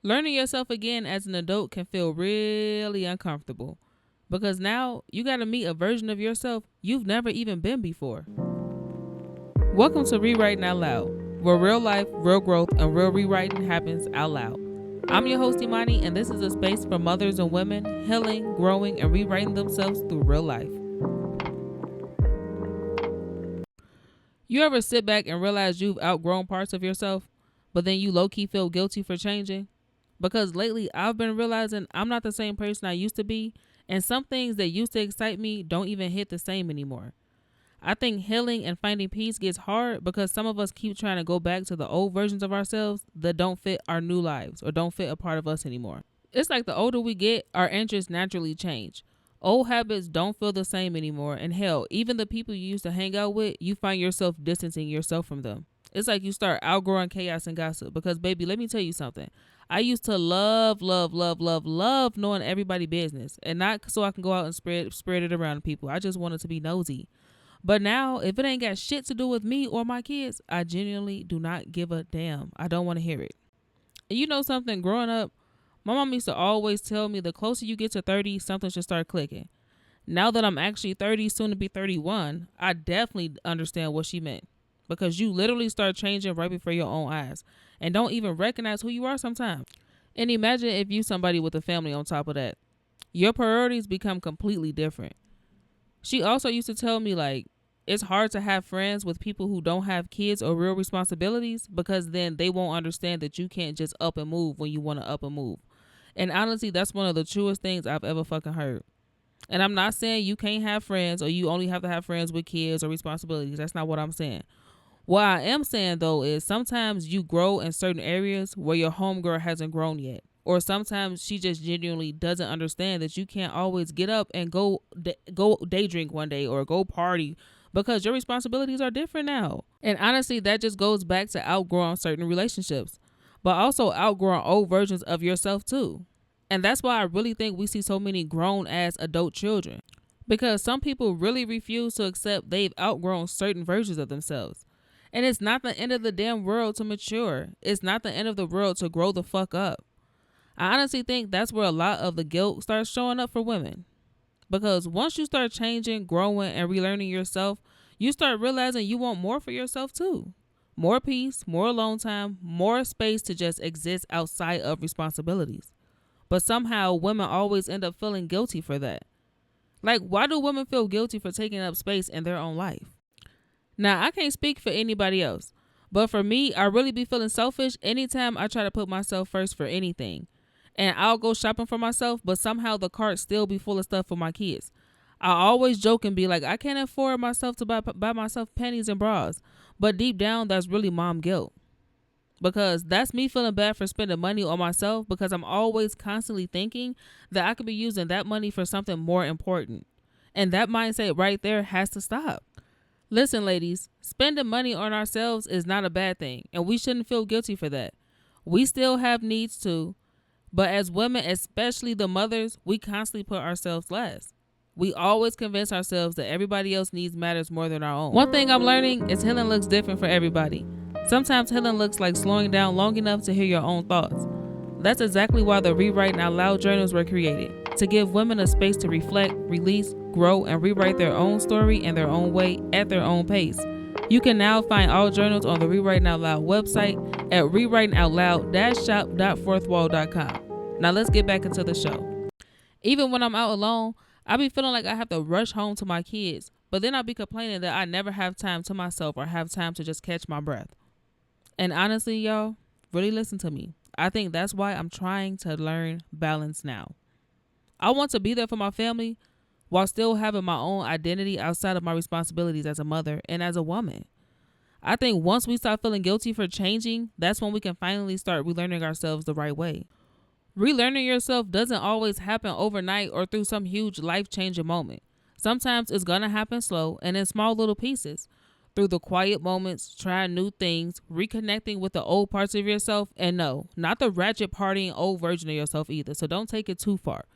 Learning yourself again as an adult can feel really uncomfortable because now you got to meet a version of yourself you've never even been before. Welcome to Rewriting Out Loud, where real life, real growth, and real rewriting happens out loud. I'm your host, Imani, and this is a space for mothers and women healing, growing, and rewriting themselves through real life. You ever sit back and realize you've outgrown parts of yourself, but then you low-key feel guilty for changing? Because lately I've been realizing I'm not the same person I used to be, and some things that used to excite me don't even hit the same anymore. I think healing and finding peace gets hard because some of us keep trying to go back to the old versions of ourselves that don't fit our new lives or don't fit a part of us anymore. It's like the older we get, our interests naturally change. Old habits don't feel the same anymore, and hell, even the people you used to hang out with, you find yourself distancing yourself from them. It's like you start outgrowing chaos and gossip because, baby, let me tell you something. I used to love knowing everybody's business, and not so I can go out and spread it around to people. I just wanted to be nosy. But now, if it ain't got shit to do with me or my kids, I genuinely do not give a damn. I don't want to hear it. And you know something, growing up, my mom used to always tell me the closer you get to 30, something should start clicking. Now that I'm actually 30, soon to be 31, I definitely understand what she meant. Because you literally start changing right before your own eyes and don't even recognize who you are sometimes. And imagine if you somebody with a family on top of that. Your priorities become completely different. She also used to tell me, like, it's hard to have friends with people who don't have kids or real responsibilities because then they won't understand that you can't just up and move when you want to up and move. And honestly, that's one of the truest things I've ever fucking heard. And I'm not saying you can't have friends or you only have to have friends with kids or responsibilities. That's not what I'm saying. What I am saying, though, is sometimes you grow in certain areas where your homegirl hasn't grown yet. Or sometimes she just genuinely doesn't understand that you can't always get up and go day drink one day or go party because your responsibilities are different now. And honestly, that just goes back to outgrowing certain relationships, but also outgrowing old versions of yourself too. And that's why I really think we see so many grown-ass adult children. Because some people really refuse to accept they've outgrown certain versions of themselves. And it's not the end of the damn world to mature. It's not the end of the world to grow the fuck up. I honestly think that's where a lot of the guilt starts showing up for women. Because once you start changing, growing, and relearning yourself, you start realizing you want more for yourself too. More peace, more alone time, more space to just exist outside of responsibilities. But somehow women always end up feeling guilty for that. Like, why do women feel guilty for taking up space in their own life? Now, I can't speak for anybody else, but for me, I really be feeling selfish anytime I try to put myself first for anything. And I'll go shopping for myself, but somehow the cart still be full of stuff for my kids. I always joke and be like, I can't afford myself to buy myself panties and bras. But deep down, that's really mom guilt. Because that's me feeling bad for spending money on myself because I'm always constantly thinking that I could be using that money for something more important. And that mindset right there has to stop. Listen, ladies, spending money on ourselves is not a bad thing, and we shouldn't feel guilty for that. We still have needs too, but as women, especially the mothers, we constantly put ourselves last. We always convince ourselves that everybody else's needs matters more than our own. One thing I'm learning is healing looks different for everybody. Sometimes healing looks like slowing down long enough to hear your own thoughts. That's exactly why the Rewriting Out Loud journals were created, to give women a space to reflect, release, grow, and rewrite their own story in their own way at their own pace. You can now find all journals on the Rewriting Out Loud website at rewritingoutloud-shop.fourthwall.com. Now let's get back into the show. Even when I'm out alone, I be feeling like I have to rush home to my kids, but then I be complaining that I never have time to myself or have time to just catch my breath. And honestly, y'all, really listen to me. I think that's why I'm trying to learn balance now. I want to be there for my family while still having my own identity outside of my responsibilities as a mother and as a woman. I think once we start feeling guilty for changing, that's when we can finally start relearning ourselves the right way. Relearning yourself doesn't always happen overnight or through some huge life-changing moment. Sometimes it's going to happen slow and in small little pieces. Through the quiet moments, trying new things, reconnecting with the old parts of yourself, and no, not the ratchet partying old version of yourself either, so don't take it too far.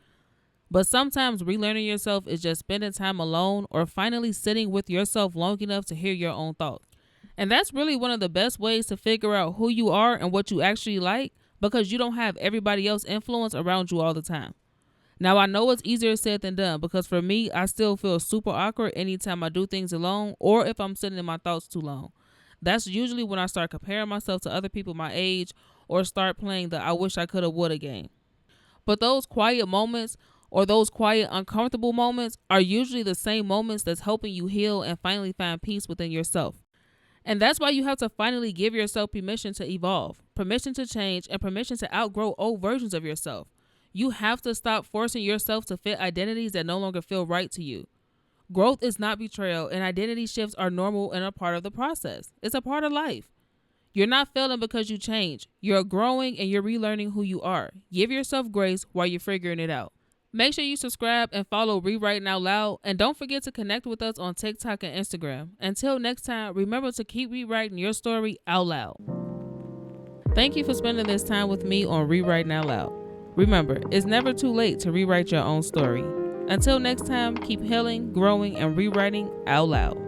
But sometimes relearning yourself is just spending time alone or finally sitting with yourself long enough to hear your own thoughts. And that's really one of the best ways to figure out who you are and what you actually like, because you don't have everybody else influence around you all the time. Now, I know it's easier said than done because for me, I still feel super awkward anytime I do things alone or if I'm sitting in my thoughts too long. That's usually when I start comparing myself to other people my age or start playing the I wish I could have woulda game. But those quiet moments or those quiet uncomfortable moments are usually the same moments that's helping you heal and finally find peace within yourself. And that's why you have to finally give yourself permission to evolve, permission to change, and permission to outgrow old versions of yourself. You have to stop forcing yourself to fit identities that no longer feel right to you. Growth is not betrayal, and identity shifts are normal and a part of the process. It's a part of life. You're not failing because you change. You're growing and you're relearning who you are. Give yourself grace while you're figuring it out. Make sure you subscribe and follow Rewriting Out Loud, and don't forget to connect with us on TikTok and Instagram. Until next time, remember to keep rewriting your story out loud. Thank you for spending this time with me on Rewriting Out Loud. Remember, it's never too late to rewrite your own story. Until next time, keep healing, growing, and rewriting out loud.